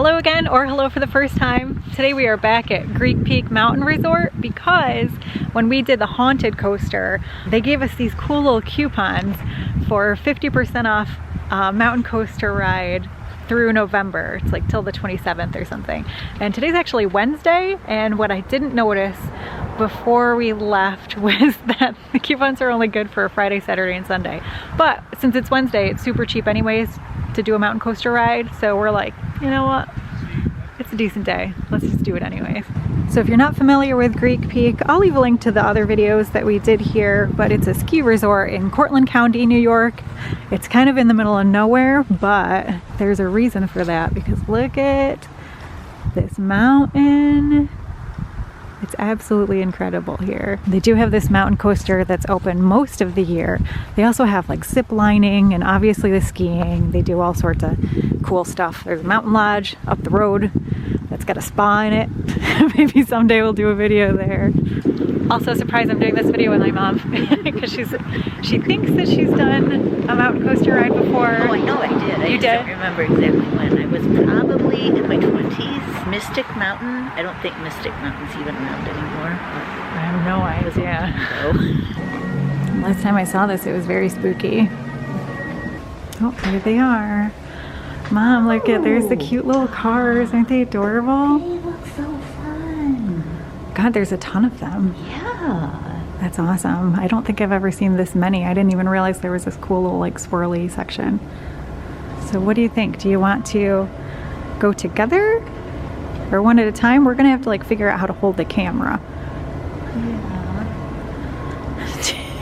Hello again, or hello for the first time. Today we are back at Greek Peak Mountain Resort because when we did the haunted coaster, they gave us these cool little coupons for 50% off mountain coaster ride through November. It's like till the 27th or something. And today's actually Wednesday, and what I didn't notice before we left was that the coupons are only good for Friday, Saturday, and Sunday. But since it's Wednesday, it's super cheap anyways to do a mountain coaster ride. So we're like, you know what? It's a decent day. Let's just do it anyways. So if you're not familiar with Greek Peak, I'll leave a link to the other videos that we did here, but it's a ski resort in Cortland County, New York. It's kind of in the middle of nowhere, but there's a reason for that because look at this mountain. It's absolutely incredible here. They do have this mountain coaster that's open most of the year. They also have like zip lining and obviously the skiing. They do all sorts of cool stuff. There's a mountain lodge up the road that's got a spa in it. Maybe someday we'll do a video there. Also surprised I'm doing this video with my mom because she thinks that she's done a mountain coaster ride before. Oh, I know I did. You did? I don't remember exactly when. I was probably in my 20s. Mystic Mountain. I don't think Mystic Mountain's even around anymore. I have no idea. Last time I saw this, it was very spooky. Oh, here they are. Mom, look at, there's the cute little cars. Aren't they adorable? They look so fun. God, there's a ton of them. Yeah. That's awesome. I don't think I've ever seen this many. I didn't even realize there was this cool little like swirly section. So what do you think? Do you want to go together or one at a time? We're gonna have to like figure out how to hold the camera. Yeah.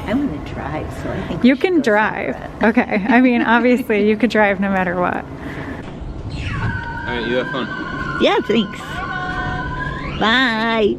I'm gonna drive, so I think you can drive. Okay. I mean, obviously you could drive no matter what. All right, you have fun. Yeah, thanks. Bye.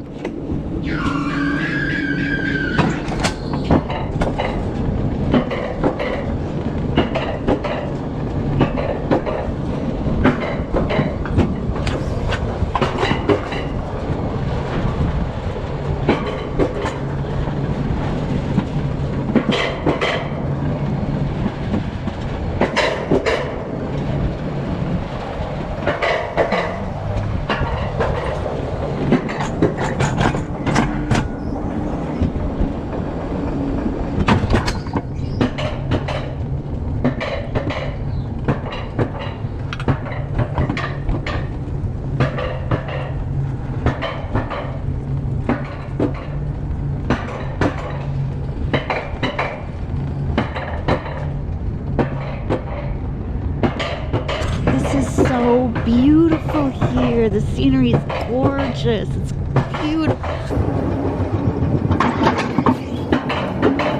So beautiful here. The scenery is gorgeous. It's beautiful.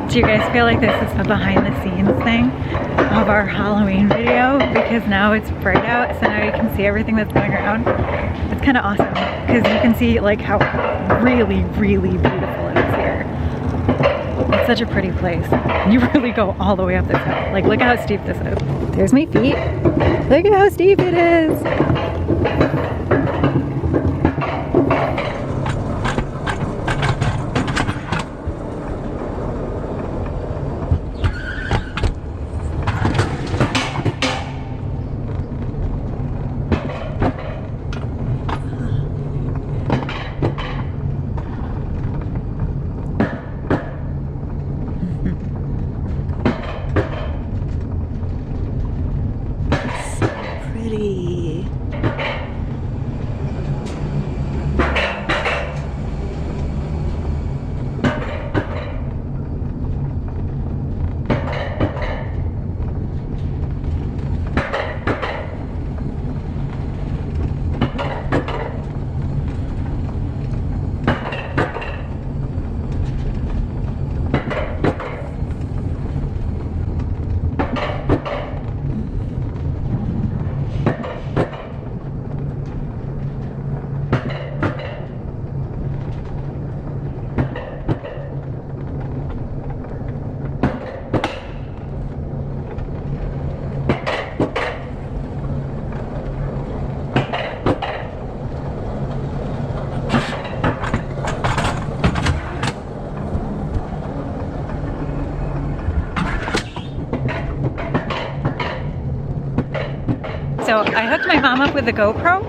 Do you guys feel like this is a behind the scenes thing of our Halloween video? Because now it's bright out, so now you can see everything that's going around. It's kind of awesome because you can see like how really, really beautiful it is here. It's such a pretty place. You really go all the way up this hill. Like, look at how steep this is. There's my feet. Look at how steep it is. Pretty. vlog with the GoPro.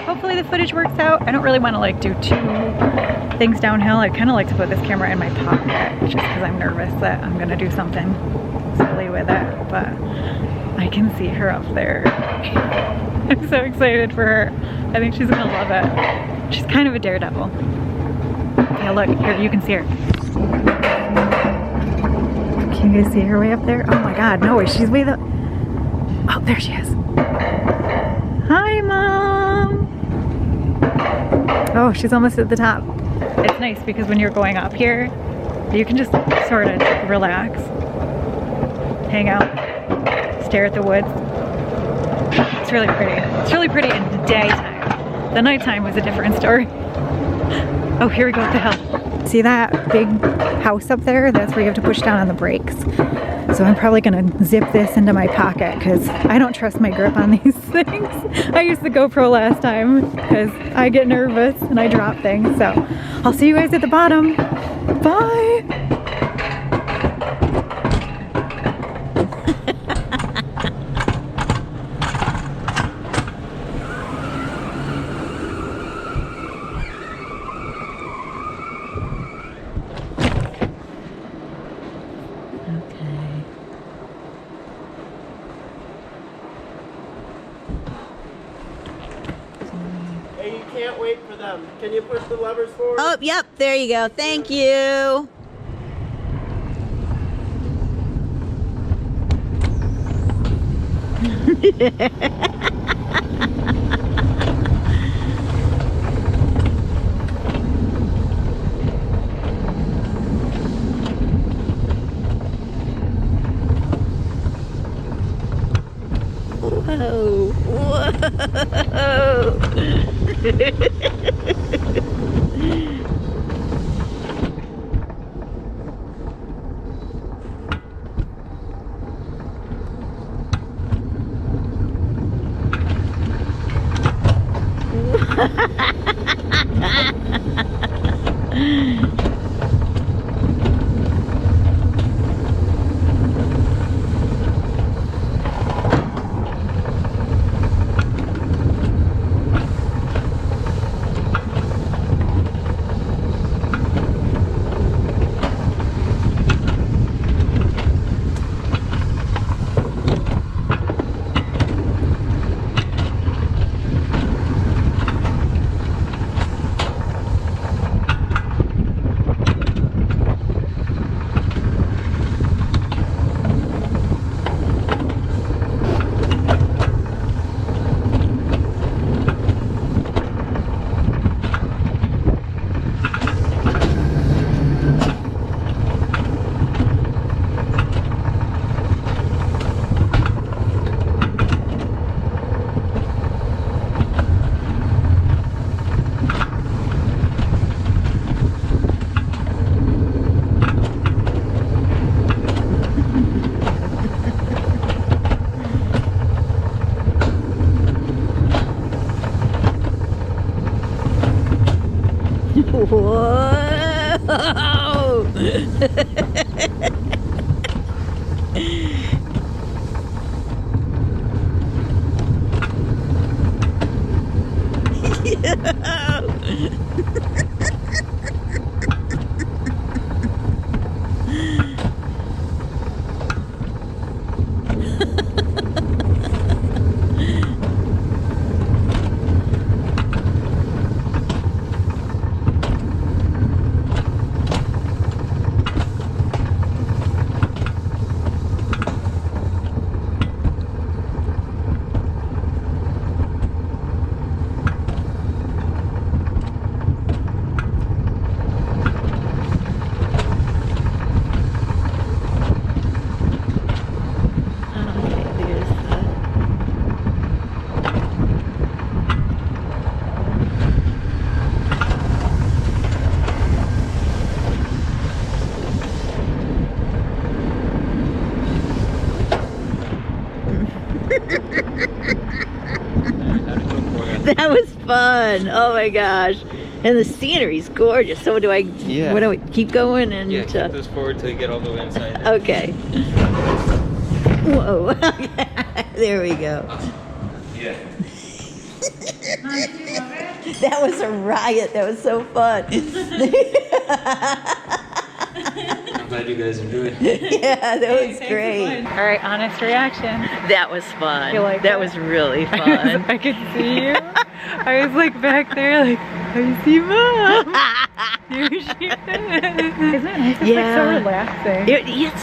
Hopefully the footage works out. I don't really want to like do two things downhill. I kind of like to put this camera in my pocket just because I'm nervous that I'm gonna do something silly with it, but I can see her up there. I'm so excited for her. I think she's gonna love it. She's kind of a daredevil. Yeah, look, here, you can see her. Can you guys see her way up there? Oh my God, no way, she's way the... Oh, there she is. Hi, Mom. Oh, she's almost at the top. It's nice because when you're going up here, you can just sort of relax, hang out, stare at the woods. It's really pretty. It's really pretty in the daytime. The nighttime was a different story. Oh, here we go up the hill. See that big house up there? That's where you have to push down on the brakes. So I'm probably gonna zip this into my pocket because I don't trust my grip on these things. I used the GoPro last time because I get nervous and I drop things. So I'll see you guys at the bottom. Bye. Hey, you can't wait for them. Can you push the levers forward? Oh, yep, there you go. Thank you. Whoa. Whoa. Whoa! That was fun. Oh my gosh. And the scenery's gorgeous. So do I, Yeah. what do we keep going? And Yeah, keep this forward till you get all the way inside. okay. Whoa. There we go. Yeah. That was a riot. That was so fun. I'm glad you guys enjoyed. Yeah, that was great. All right, honest reaction. That was fun. You like that it? was really fun. I could see you. I was like back there, like, I see Mom. Here she is. Isn't it nice? It's like so relaxing.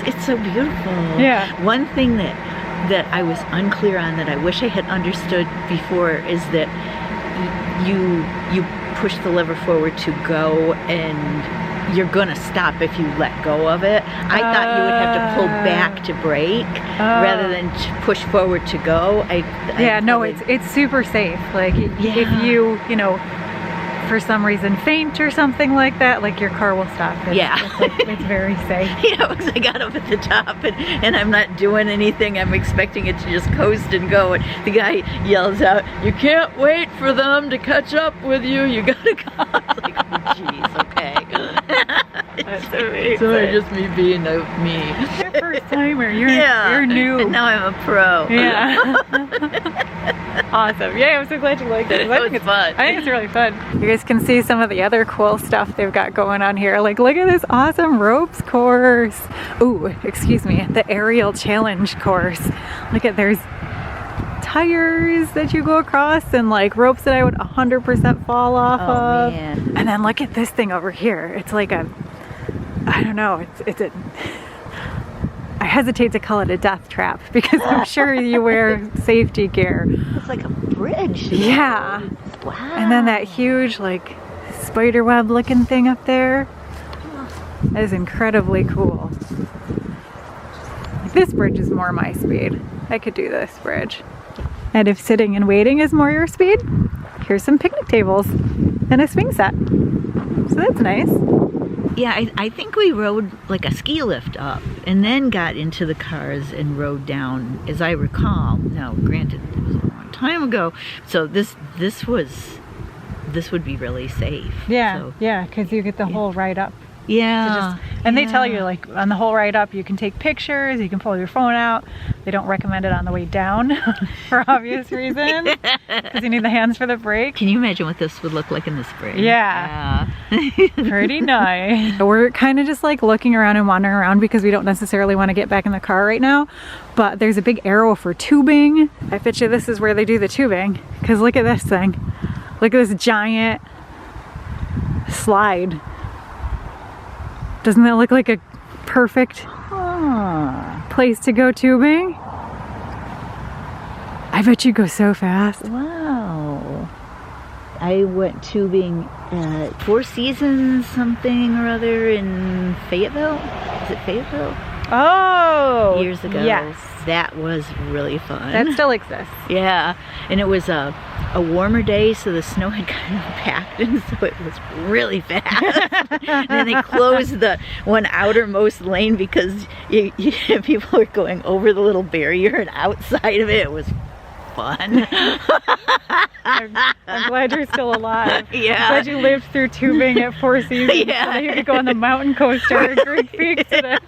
It's so beautiful. Yeah. One thing that I was unclear on that I wish I had understood before is that you push the lever forward to go and you're gonna stop if you let go of it. I thought you would have to pull back to brake rather than push forward to go. It's super safe. Like if you know, for some reason faint or something like that, like your car will stop. It's very safe. Yeah, because I got up at the top and I'm not doing anything. I'm expecting it to just coast and go. And the guy yells out, "You can't wait for them to catch up with you. You gotta go." I was like, oh, geez, okay. That's amazing. So it's just me being me. You're a first timer. You're new. And now I'm a pro. Yeah. Awesome. Yeah, I'm so glad you liked it. It was fun. I think it's really fun. You guys can see some of the other cool stuff they've got going on here. Like, look at this awesome ropes course. Ooh, excuse me, the aerial challenge course. Look at, there's tires that you go across and like ropes that I would 100% fall off of. Man. And then look at this thing over here. It's like a, I don't know, it's a, I hesitate to call it a death trap because I'm sure you wear safety gear. It's like a bridge. Yeah. Wow. And then that huge like spider web looking thing up there. That is incredibly cool. This bridge is more my speed. I could do this bridge. And if sitting and waiting is more your speed, here's some picnic tables and a swing set. So that's nice. Yeah, I think we rode like a ski lift up and then got into the cars and rode down, as I recall. Now, granted, it was a long time ago, so this would be really safe. Yeah, so, yeah, because you get the whole ride up. Yeah. And they tell you, like, on the whole ride up, you can take pictures, you can pull your phone out. They don't recommend it on the way down for obvious reasons, because you need the hands for the brake. Can you imagine what this would look like in the spring? Yeah. Pretty nice. We're kind of just like looking around and wandering around because we don't necessarily want to get back in the car right now, but there's a big arrow for tubing. I bet you this is where they do the tubing, because look at this thing. Look at this giant slide. Doesn't that look like a perfect place to go tubing? I bet you go so fast. Wow. I went tubing at Four Seasons something or other in Fayetteville. Is it Fayetteville? Oh! Years ago. Yes. That was really fun. That still exists. Yeah. And it was a warmer day, so the snow had kind of packed, and so it was really fast. And then they closed the one outermost lane because people were going over the little barrier and outside of it. It was fun. I'm glad you're still alive. Yeah. I'm glad you lived through tubing at Four Seasons. Yeah. So that you could go on the mountain coaster at Greek Peak today.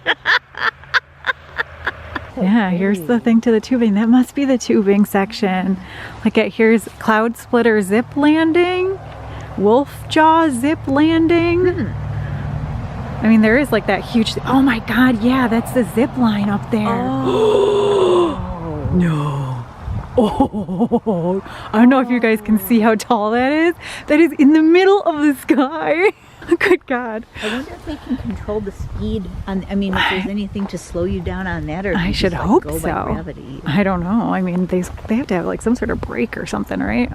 Yeah, here's the thing to the tubing. That must be the tubing section. Like here's Cloud Splitter zip landing, Wolf Jaw zip landing. I mean, there is like that huge, oh my God, yeah, that's the zip line up there. Oh. No. Oh, I don't know if you guys can see how tall that is. That is in the middle of the sky. Good God. I wonder if they can control the speed on, I mean, if there's anything to slow you down on that, or if I you should just, like, hope go so. by gravity. I don't know. I mean, they have to have like some sort of brake or something, right?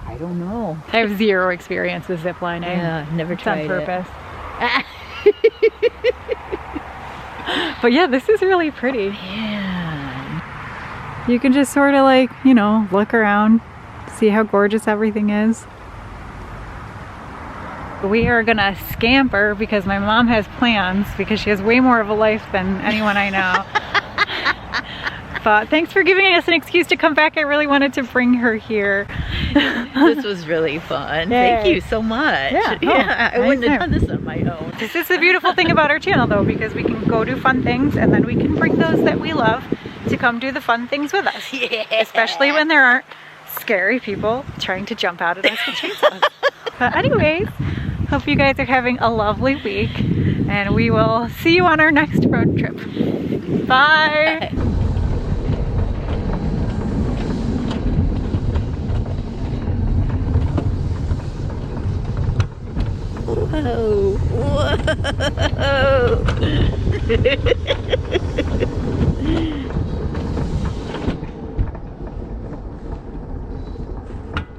I don't know. I have zero experience with ziplining. Yeah, never It's on tried purpose. But yeah, this is really pretty. Yeah. You can just sort of like, you know, look around, see how gorgeous everything is. We are gonna scamper because my mom has plans, because she has way more of a life than anyone I know. But thanks for giving us an excuse to come back. I really wanted to bring her here. This was really fun. Thank you so much. Yeah, I wouldn't have done this on my own. This is the beautiful thing about our channel though, because we can go do fun things and then we can bring those that we love to come do the fun things with us. Yeah. Especially when there aren't scary people trying to jump out at us with chainsaws. But anyways, hope you guys are having a lovely week, and we will see you on our next road trip. Bye! Whoa. Whoa.